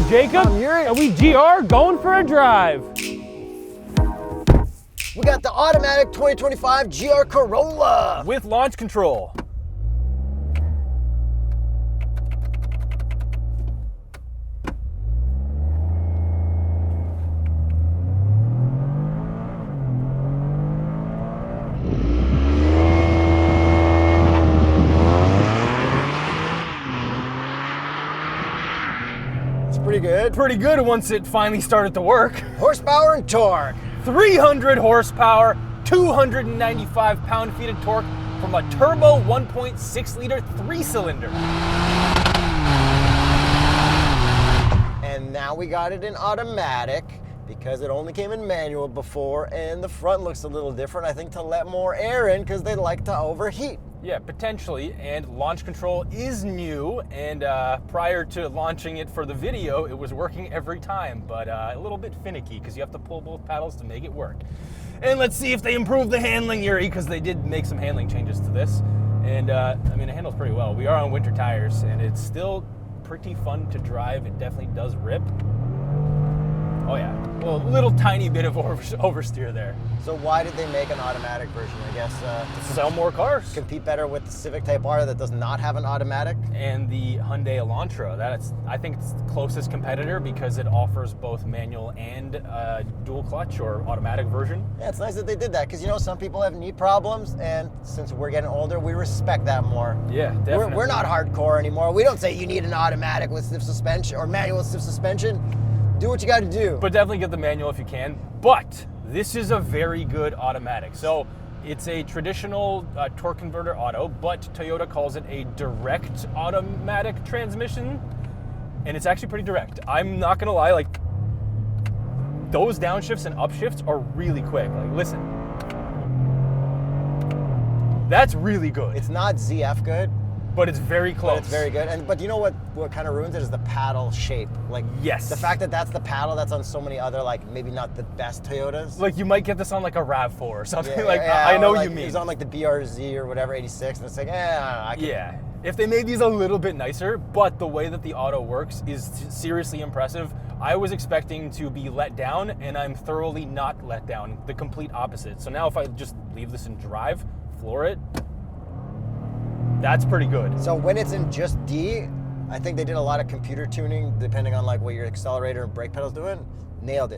I'm Jacob. I'm Yuri. And we GR going for a drive. We got the automatic 2025 GR Corolla. With launch control. Pretty good. Pretty good once it finally started to work. Horsepower and torque. 300 horsepower, 295 pound-feet of torque from a turbo 1.6 liter 3-cylinder. And now we got it in automatic because it only came in manual before, and the front looks a little different, I think, to let more air in because they like to overheat. Yeah, potentially, and launch control is new, and prior to launching it for the video, it was working every time, but a little bit finicky because you have to pull both paddles to make it work. And let's see if they improve the handling, Yuri, because they did make some handling changes to this. And I mean, it handles pretty well. We are on winter tires, and it's still pretty fun to drive. It definitely does rip. Oh yeah, well, a little tiny bit of oversteer there. So why did they make an automatic version? I guess To sell more cars. compete better with the Civic Type R that does not have an automatic. And the Hyundai Elantra. I think it's the closest competitor because it offers both manual and dual clutch or automatic version. Yeah, it's nice that they did that because, you know, some people have knee problems, and since we're getting older, we respect that more. Yeah, definitely. We're not hardcore anymore. We don't say you need an automatic with stiff suspension or manual with stiff suspension. Do what you got to do. But definitely get the manual if you can. But this is a very good automatic. So it's a traditional torque converter auto, but Toyota calls it a direct automatic transmission. And it's actually pretty direct. I'm not gonna lie, like those downshifts and upshifts are really quick. Like listen, that's really good. It's not ZF good, But it's very close. but it's very good. But you know what kind of ruins it is the paddle shape. Like Yes. the fact that that's the paddle that's on so many other, like, maybe not the best Toyotas. Like you might get this on like a RAV4 or something. Yeah, like yeah, I know or what like you mean. It's on like the BRZ or whatever 86, and it's like, I can. Yeah. If they made these a little bit nicer, but the way that the auto works is seriously impressive. I was expecting to be let down, and I'm thoroughly not let down. The complete opposite. So now if I just leave this in drive, floor it, that's pretty good. So when it's in just D, I think they did a lot of computer tuning depending on like what your accelerator and brake pedal's doing. Nailed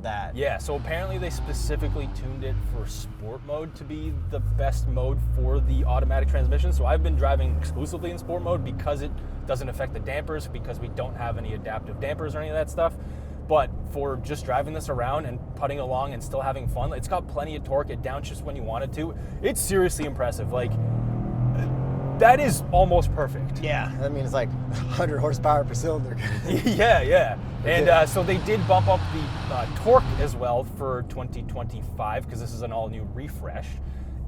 that. Yeah, so apparently they specifically tuned it for sport mode to be the best mode for the automatic transmission. So I've been driving exclusively in sport mode because it doesn't affect the dampers, because we don't have any adaptive dampers or any of that stuff. But for just driving this around and putting along and still having fun, it's got plenty of torque. It downshifts when you want it to. It's seriously impressive. Like, that is almost perfect. Yeah, that means like 100 horsepower per cylinder. yeah. And so they did bump up the torque as well for 2025 because this is an all-new refresh.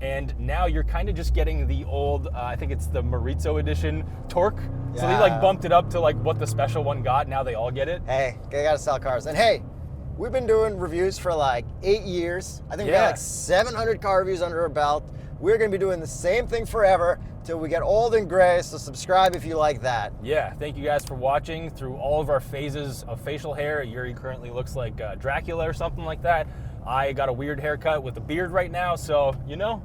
And now you're kind of just getting the old, I think it's the Maurizio edition torque. So they like bumped it up to like what the special one got. Now they all get it. Hey, they gotta sell cars. And hey, we've been doing reviews for like 8 years. I think we got like 700 car reviews under our belt. We're gonna be doing the same thing forever till we get old and gray, so subscribe if you like that. Yeah, thank you guys for watching through all of our phases of facial hair. Yuri currently looks like Dracula or something like that. I got a weird haircut with a beard right now, so, you know,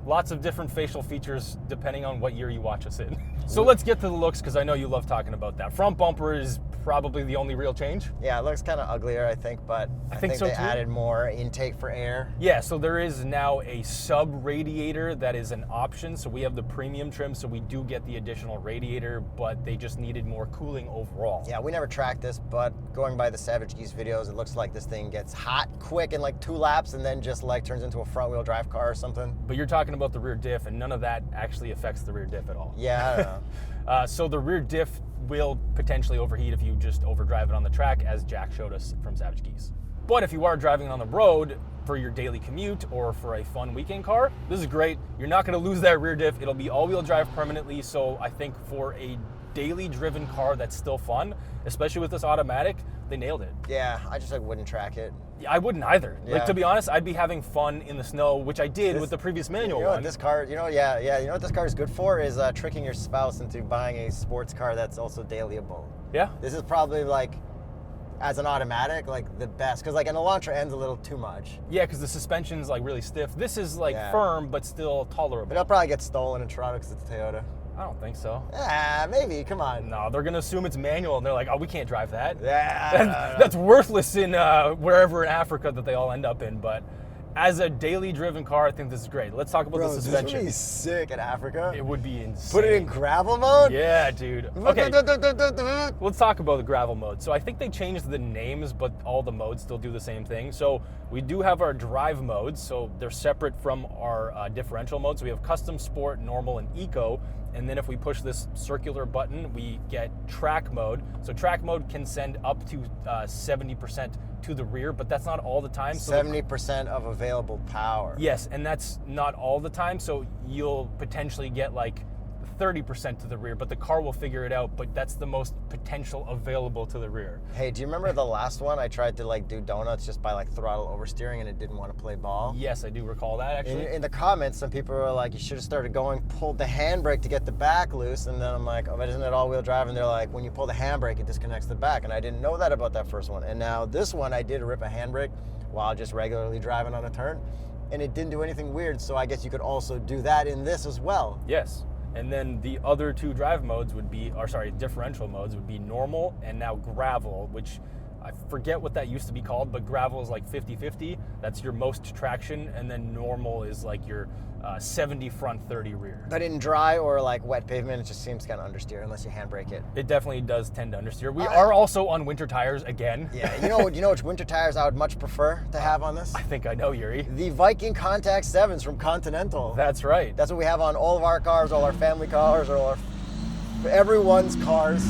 lots of different facial features depending on what year you watch us in. So let's get to the looks, because I know you love talking about that. Front bumper is probably the only real change. Yeah, it looks kind of uglier, I think, but I think so they too. added more intake for air. Yeah, so there is now a sub-radiator that is an option. So we have the premium trim, so we do get the additional radiator, but they just needed more cooling overall. Yeah, we never tracked this, but going by the Savage Geese videos, it looks like this thing gets hot quick in like 2 laps and then just like turns into a front-wheel drive car or something. But you're talking about the rear diff, and none of that actually affects the rear diff at all. Yeah, I don't know. So the rear diff will potentially overheat if you just overdrive it on the track, as Jack showed us from Savage Geese. But if you are driving on the road for your daily commute or for a fun weekend car, this is great. You're not going to lose that rear diff. It'll be all-wheel drive permanently. So I think for a daily driven car that's still fun, especially with this automatic, they nailed it. Yeah, I just like wouldn't track it. Yeah, I wouldn't either. Yeah. Like, to be honest, I'd be having fun in the snow, which I did with the previous manual You know one. what this car, you know what this car is good for is tricking your spouse into buying a sports car that's also dailyable. Yeah. This is probably like as an automatic, like the best. Because like an Elantra N's a little too much. Yeah, because the suspension's like really stiff. This is like firm, but still tolerable. But it'll probably get stolen in Toronto because it's Toyota. I don't think so. Maybe. Come on. No, they're gonna assume it's manual, and they're like, "Oh, we can't drive that." Yeah. That's worthless in wherever in Africa that they all end up in. But as a daily driven car, I think this is great. Let's talk about the suspension. This would be sick in Africa. It would be insane. Put it in gravel mode? Yeah, dude. Okay. Let's talk about the gravel mode. So I think they changed the names, but all the modes still do the same thing. So we do have our drive modes, so they're separate from our differential modes. So we have custom, sport, normal, and eco. And then if we push this circular button, we get track mode. So track mode can send up to 70% to the rear, but that's not all the time. So 70% of available power. Yes, and that's not all the time. So you'll potentially get like 30% to the rear, but the car will figure it out, but that's the most potential available to the rear. Hey, do you remember the last one? I tried to like do donuts just by like throttle oversteering and it didn't want to play ball. Yes, I do recall that actually. In the comments, some people were like, you should have started going, pulled the handbrake to get the back loose. And then I'm like, oh, but isn't it all-wheel drive? And they're like, when you pull the handbrake, it disconnects the back. And I didn't know that about that first one. And now this one, I did rip a handbrake while just regularly driving on a turn. And it didn't do anything weird. So I guess you could also do that in this as well. Yes. And then the other two drive modes would be, differential modes would be normal and now gravel, which I forget what that used to be called, but gravel is like 50-50. That's your most traction. And then normal is like your 70 front, 30 rear. But in dry or like wet pavement, it just seems kind of understeer unless you handbrake it. It definitely does tend to understeer. We are also on winter tires again. Yeah, you know which winter tires I would much prefer to have on this? I think I know, Yuri. The Viking Contact 7s from Continental. That's right. That's what we have on all of our cars, all our family cars, everyone's cars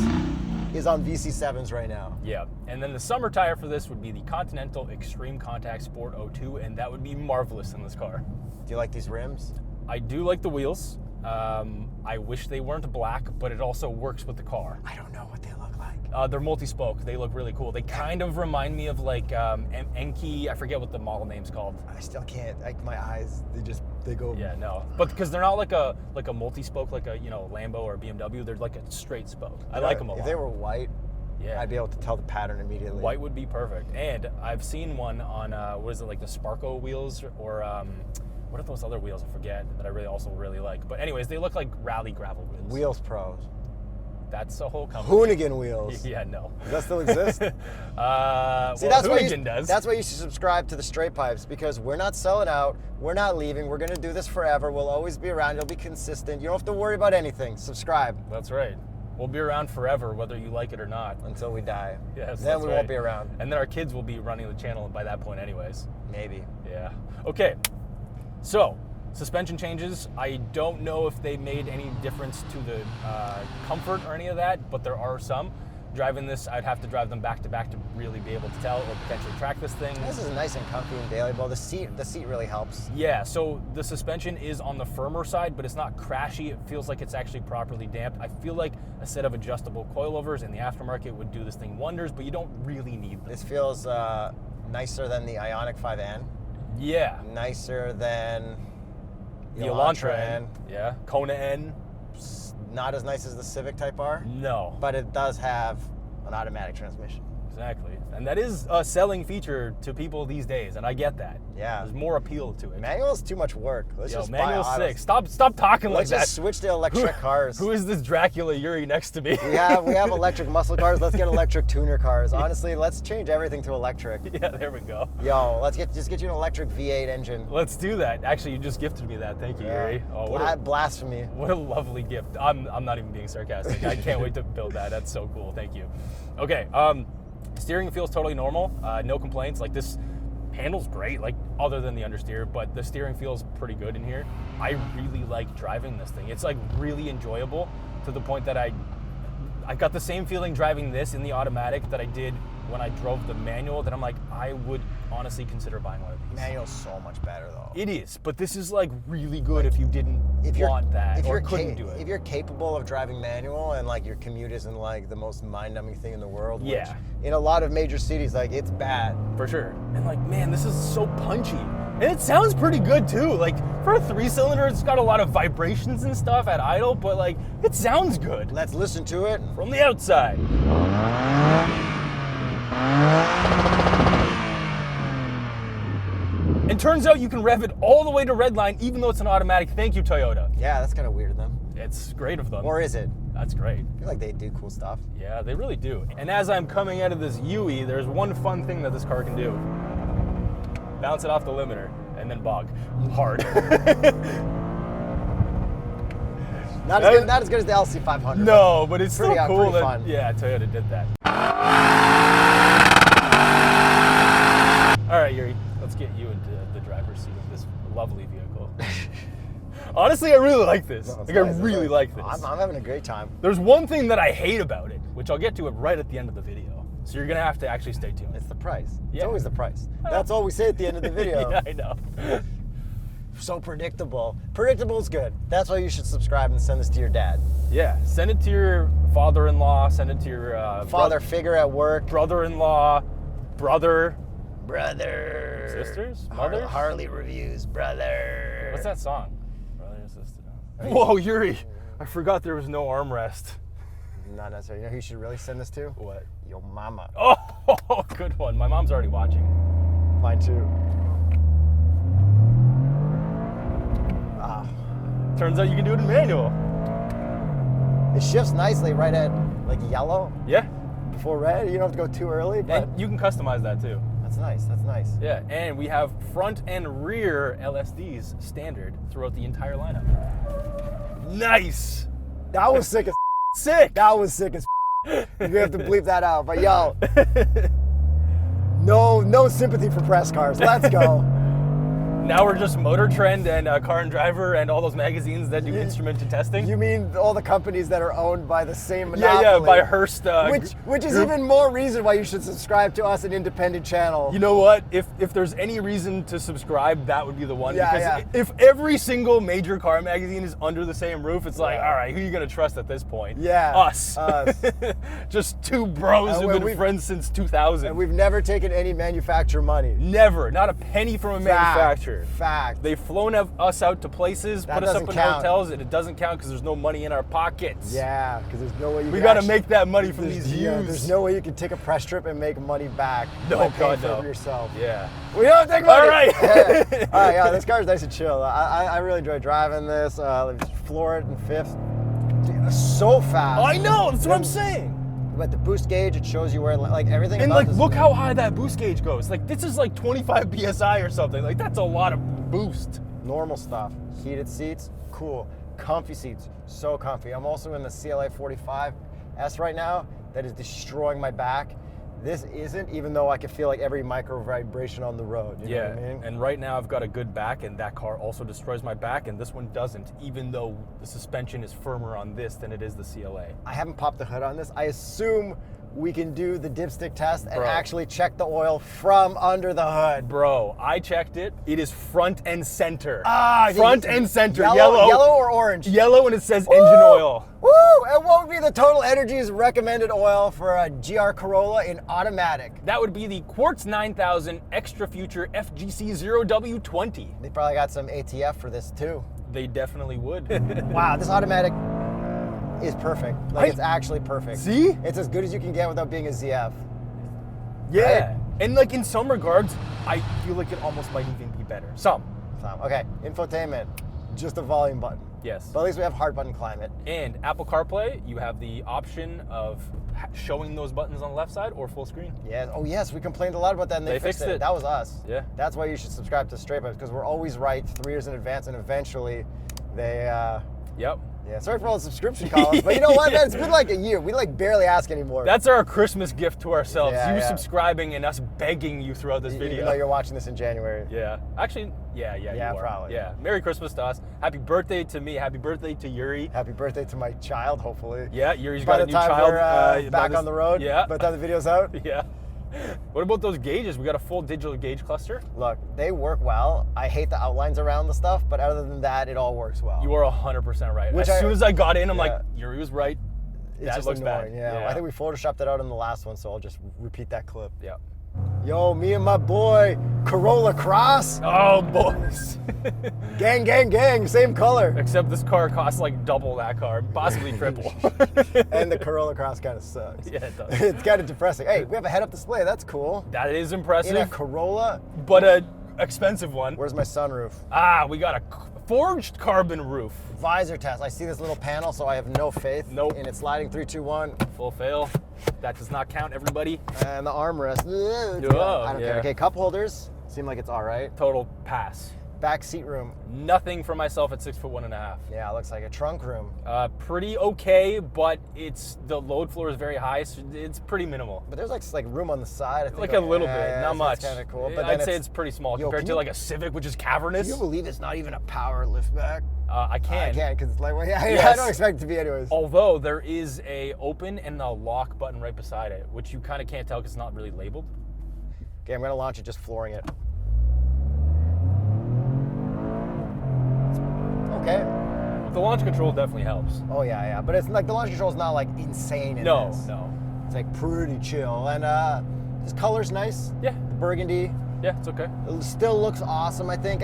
is on VC7s right now. Yeah, and then the summer tire for this would be the Continental Extreme Contact Sport 02, and that would be marvelous in this car. Do you like these rims? I do like the wheels. I wish they weren't black, but it also works with the car. I don't know what they look like. They're multi-spoke. They look really cool. They kind of remind me of like Enki. I forget what the model name's called. I still can't. Like my eyes, they go. Yeah, no. But because they're not like a multi-spoke, like a Lambo or BMW. They're like a straight spoke. I like them a lot. If they were white, yeah, I'd be able to tell the pattern immediately. White would be perfect. And I've seen one on like the Sparko wheels or what are those other wheels? I forget that I really like. But anyways, they look like rally gravel wheels. Wheels Pros. That's a whole company. Hoonigan Wheels. Yeah, no. Does that still exist? See, that's Hoonigan does. That's why you should subscribe to the Straight Pipes, because we're not selling out. We're not leaving. We're going to do this forever. We'll always be around. You'll be consistent. You don't have to worry about anything. Subscribe. That's right. We'll be around forever, whether you like it or not. Until we die. Yes, then we won't be around. And then our kids will be running the channel by that point anyways. Maybe. Yeah. Okay. So, suspension changes. I don't know if they made any difference to the comfort or any of that, but there are some. Driving this, I'd have to drive them back to back to really be able to tell or potentially track this thing. This is nice and comfy and daily. Well, the seat really helps. Yeah, so the suspension is on the firmer side, but it's not crashy. It feels like it's actually properly damped. I feel like a set of adjustable coilovers in the aftermarket would do this thing wonders, but you don't really need them. This feels nicer than the Ioniq 5N. Yeah. Nicer than the Elantra N. Yeah. Kona N. Not as nice as the Civic Type R. No. But it does have an automatic transmission. Exactly. And that is a selling feature to people these days, and I get that. Yeah. There's more appeal to it. Manual is too much work. Let's just manual's buy sick. Stop talking like that. Let's just switch to electric cars. Who is this Dracula Yuri next to me? We have electric muscle cars. Let's get electric tuner cars. Honestly, let's change everything to electric. Yeah, there we go. Yo, let's just get you an electric V8 engine. Let's do that. Actually, you just gifted me that. Thank you, Yuri. Oh, blasphemy. What a lovely gift. I'm not even being sarcastic. I can't wait to build that. That's so cool. Thank you. Okay. Steering feels totally normal. No complaints. Like, this handles great, like, other than the understeer, but the steering feels pretty good in here. I really like driving this thing. It's like really enjoyable to the point that I got the same feeling driving this in the automatic that I did when I drove the manual, that I'm like, I would honestly consider buying one of these. Manual's so much better though. It is, but this is like really good if you didn't want that or couldn't do it. If you're capable of driving manual and like your commute isn't like the most mind-numbing thing in the world, yeah, which in a lot of major cities, like, it's bad. For sure. And like, man, this is so punchy. And it sounds pretty good too. Like, for a 3-cylinder, it's got a lot of vibrations and stuff at idle, but like, it sounds good. Let's listen to it from the outside. And turns out you can rev it all the way to redline, even though it's an automatic. Thank you, Toyota. Yeah, that's kind of weird of them. It's great of them. Or is it? That's great. I feel like they do cool stuff. Yeah, they really do. And as I'm coming out of this Yuri, there's one fun thing that this car can do. Bounce it off the limiter and then bog hard. Not as good as the LC500. No, but it's Pretty- still cool pretty that, fun. yeah, Toyota did that. All right, Yuri, let's get you into the driver's seat of this lovely vehicle. Honestly, I really like this. No, it's I nice, really it's like nice. this. I'm having a great time. There's one thing that I hate about it, which I'll get to it right at the end of the video. So you're gonna have to actually stay tuned. It's the price. It's Yeah. always the price. That's all we say at the end of the video. Yeah, I know. So predictable. Predictable is good. That's why you should subscribe and send this to your dad. Yeah, send it to your father-in-law, send it to your Father figure at work. brother-in-law, brother, Brother. sisters, mothers. Harley reviews, brother. What's that song? Brother and sister. Whoa, Yuri! I forgot there was no armrest. Not necessarily. You know who you should really send this to? What? Your mama. Oh, good one. My mom's already watching. Mine too. Ah. Turns out you can do it in manual. It shifts nicely right at like yellow Yeah, before red. You don't have to go too early, but and you can customize that too. that's nice. That's nice. Yeah, and we have front and rear LSDs standard throughout the entire lineup. Nice! That was sick as Sick! That was sick as You have to bleep that out. But yo, no sympathy for press cars. Let's go. Now we're just Motor Trend and Car and Driver and all those magazines that do instrument testing. You mean all the companies that are owned by the same monopoly? Yeah, by Hearst. Which is group. even more reason why you should subscribe to us, an independent channel. You know what? If there's any reason to subscribe, that would be the one. Yeah, because yeah. if every single major car magazine is under the same roof, it's like, all right, who are you going to trust at this point? Yeah, Us. us. Just two bros who've been friends since 2000. And we've never taken any manufacturer money. Never. Not a penny from a manufacturer. Fact. They've flown us out to places, That put us up doesn't in count. hotels, and it doesn't count because there's no money in our pockets. Yeah, because there's no way you We can got to actually- make that money from there's- these yeah, views. there's no way you can take a press trip and make money back. No, by paying God, for it no. for yourself. Yeah. We don't take money. All right. Yeah. All right, yeah, this car's nice and chill. I really enjoy driving this. Let me just floor it in fifth. Dude, so fast. I know. That's what I'm saying. But the boost gauge, it shows you where, like, everything And about like, this look how high that boost gauge goes. Like, this is like 25 psi or something. Like, that's a lot of boost. normal stuff. Heated seats, cool. Comfy seats, so comfy. I'm also in the CLA 45S right now. That is destroying my back. This isn't, even though I can feel like every micro vibration on the road. You know what I mean? And right now I've got a good back, and that car also destroys my back, and this one doesn't, even though the suspension is firmer on this than it is the CLA. I haven't popped the hood on this. I assume we can do the dipstick test and Bro. actually check the oil from under the hood. Bro, I checked it. It is front and center. Ah, front and center. Yellow or orange? Yellow, and it says Woo! engine oil. Woo! And what would be the TotalEnergies recommended oil for a GR Corolla in automatic? That would be the Quartz 9000 Extra Future FGC 0W20. They probably got some ATF for this too. They definitely would. Wow, this automatic is perfect. Like, it's actually perfect. See? It's as good as you can get without being a ZF. Yeah. Right? And like in some regards, I feel like it almost might even be better. Some. Okay, infotainment, just a volume button. Yes. But at least we have hard button climate. And Apple CarPlay, you have the option of showing those buttons on the left side or full screen. Yeah. Oh yes, we complained a lot about that and they fixed it. That was us. Yeah. That's why you should subscribe to Straight Pipes, because we're always right 3 years in advance, and eventually they Yep. yeah, sorry for all the subscription calls, but you know what, man? It's been like a year. We like barely ask anymore. That's our Christmas gift to ourselves. Yeah, you yeah. subscribing and us begging you throughout this video. Even though you're watching this in January. Yeah. Actually, yeah, you are. probably. Yeah. Merry Christmas to us. Happy birthday to me. Happy birthday to Yuri. Happy birthday to my child, hopefully. Yeah, Yuri's By got a the new time child. we're by back this- on the road, Yeah. by the time the video's out. Yeah. What about those gauges? We got a full digital gauge cluster. Look, they work well. I hate the outlines around the stuff, but other than that, it all works well. You are 100% right. Which as soon as I got in, I'm yeah. like, Yuri was right. It's That just looks annoying, bad. yeah. I think we photoshopped it out in the last one, so I'll just repeat that clip. Yeah. Yo, me and my boy, Corolla Cross. Oh, boys. Gang, gang, gang, same color. Except this car costs like double that car, possibly triple. And the Corolla Cross kind of sucks. Yeah, it does. It's kind of depressing. Hey, we have a head-up display. That's cool. That is impressive. In a Corolla. But a expensive one. Where's my sunroof? Ah, we got a forged carbon roof. Visor test. I see this little panel, so I have no faith Nope. in it sliding 3, 2, 1. Full fail. That does not count, everybody. And the armrest. I don't yeah. care. Okay, cup holders. Seem like it's all right. Total pass. Back seat room. Nothing for myself at 6'1.5". Yeah, it looks like a trunk room. Pretty okay, but the load floor is very high, so it's pretty minimal. But there's like room on the side. I think Like a little bit, not much. That's kind of cool. But I'd then say it's pretty small compared to like a Civic, which is cavernous. Can you believe it's not even a power liftback? I can. I can, because it's like, well, yeah, Yes. I don't expect it to be anyways. Although there is a open and a lock button right beside it, which you kind of can't tell because it's not really labeled. Okay, I'm gonna launch it just flooring it. Okay. The launch control definitely helps. Oh yeah, but it's like the launch control is not like insane in No, this. no. It's like pretty chill, and this color's nice. Yeah. The burgundy. Yeah, it's okay. It still looks awesome. I think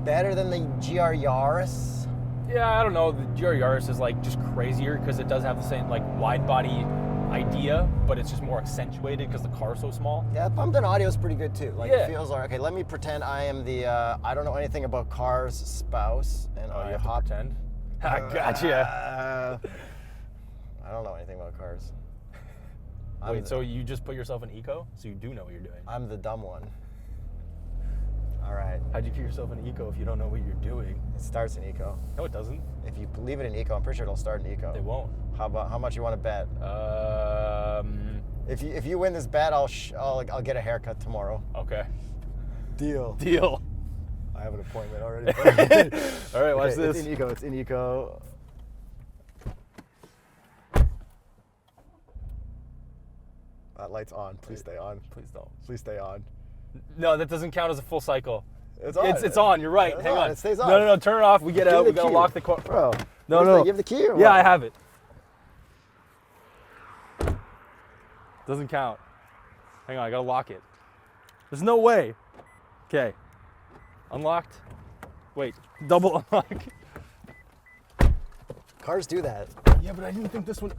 better than the GR Yaris. Yeah, I don't know. The GR Yaris is like just crazier because it does have the same like wide body idea, but it's just more accentuated because the car's so small. Yeah, pumped in audio is pretty good too. Like Yeah. it feels like, okay, let me pretend I am the I don't know anything about cars spouse, and Oh, I you have to hop. pretend? I gotcha. I don't know anything about cars. Wait, so you just put yourself in eco? So you do know what you're doing. I'm the dumb one. All right. How'd you put yourself in eco if you don't know what you're doing? It starts in eco. No, it doesn't. If you leave it in eco, I'm pretty sure it'll start in eco. It won't. How much you want to bet? If you win this bet, I'll get a haircut tomorrow. Okay. Deal. I have an appointment already. All right, watch this. It's in eco. That light's on. Please stay on. Please don't. Please stay on. No, that doesn't count as a full cycle. It's on. It's on. You're right. It's Hang on. It stays on. No. Turn it off. We get Give out. me We the gotta key. lock the car. Bro. No. You have the key or Yeah, what? I have it. Doesn't count. Hang on. I gotta lock it. There's no way. Okay. Unlocked. Wait. Double unlock. Cars do that. Yeah, but I didn't think this one.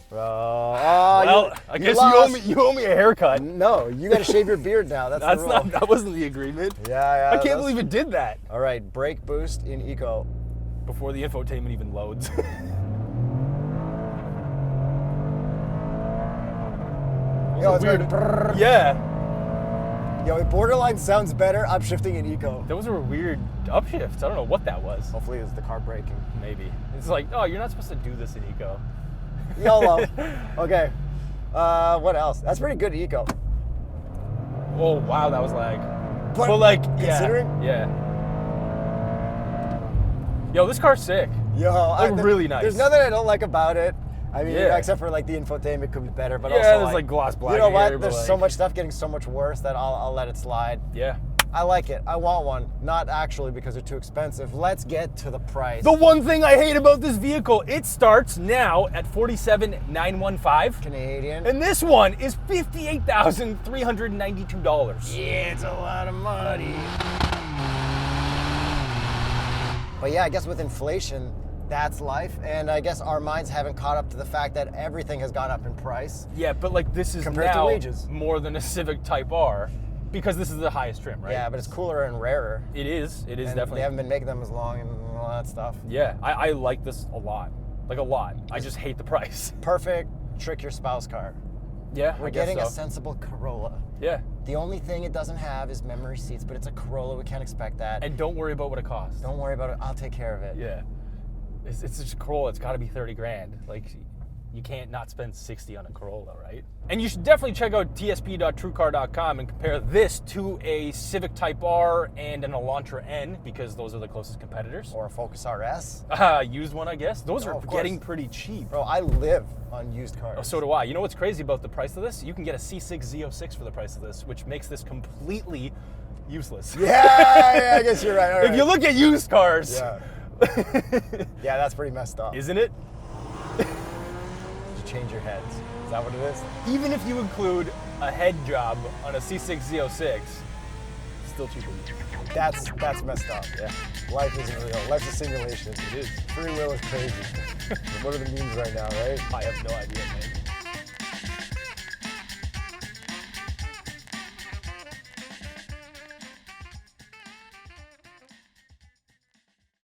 Bro. Well, I guess you owe me a haircut. No, you got to shave your beard now. That's the rule. That wasn't the agreement. Yeah. I can't believe it did that. All right, brake boost in eco. Before the infotainment even loads. Yo, it's weird. weird. Brrr. Yeah. Yo, it borderline sounds better. I'm shifting in eco. That was a weird upshift. I don't know what that was. Hopefully it's the car braking. Maybe. It's like, oh, you're not supposed to do this in eco. YOLO. Okay. What else? That's pretty good eco. Oh, wow, that was lag. But like, considering? Yeah. Yo, this car's sick. Yo, really nice. There's nothing I don't like about it. I mean, Yeah. except for like the infotainment could be better, but Yeah, also there's like gloss black You know what? here, but, There's like- so much stuff getting so much worse that I'll let it slide. Yeah. I like it. I want one. Not actually because they're too expensive. Let's get to the price. The one thing I hate about this vehicle, it starts now at $47,915. Canadian. And this one is $58,392. Yeah, it's a lot of money. But yeah, I guess with inflation, that's life. And I guess our minds haven't caught up to the fact that everything has gone up in price. Yeah, but like this is Compared to now wages. more than a Civic Type R because this is the highest trim, right? Yeah, but it's cooler and rarer. It is. It is And definitely. They haven't been making them as long and all that stuff. Yeah, I like this a lot. Like a lot. I just hate the price. Perfect trick your spouse car. Yeah, We're I guess getting so. a sensible Corolla. Yeah. The only thing it doesn't have is memory seats, but it's a Corolla. We can't expect that. And don't worry about what it costs. Don't worry about it. I'll take care of it. Yeah. It's just a Corolla. It's got to be 30 grand. Like, you can't not spend 60 on a Corolla, right? And you should definitely check out tsp.truecar.com and compare this to a Civic Type R and an Elantra N because those are the closest competitors. Or a Focus RS. Used one, I guess. Those are of getting course. pretty cheap. Bro, I live on used cars. Oh, so do I. You know what's crazy about the price of this? You can get a C6 Z06 for the price of this, which makes this completely useless. Yeah, I guess you're right. All right. If you look at used cars, Yeah. Yeah, that's pretty messed up. isn't it? Did you change your heads. Is that what it is? Even if you include a head job on a C6 Z06, still cheaper. That's messed up. Yeah. Life isn't real. Life's a simulation. It is. Free will is crazy. What are the memes right now, right? I have no idea, man.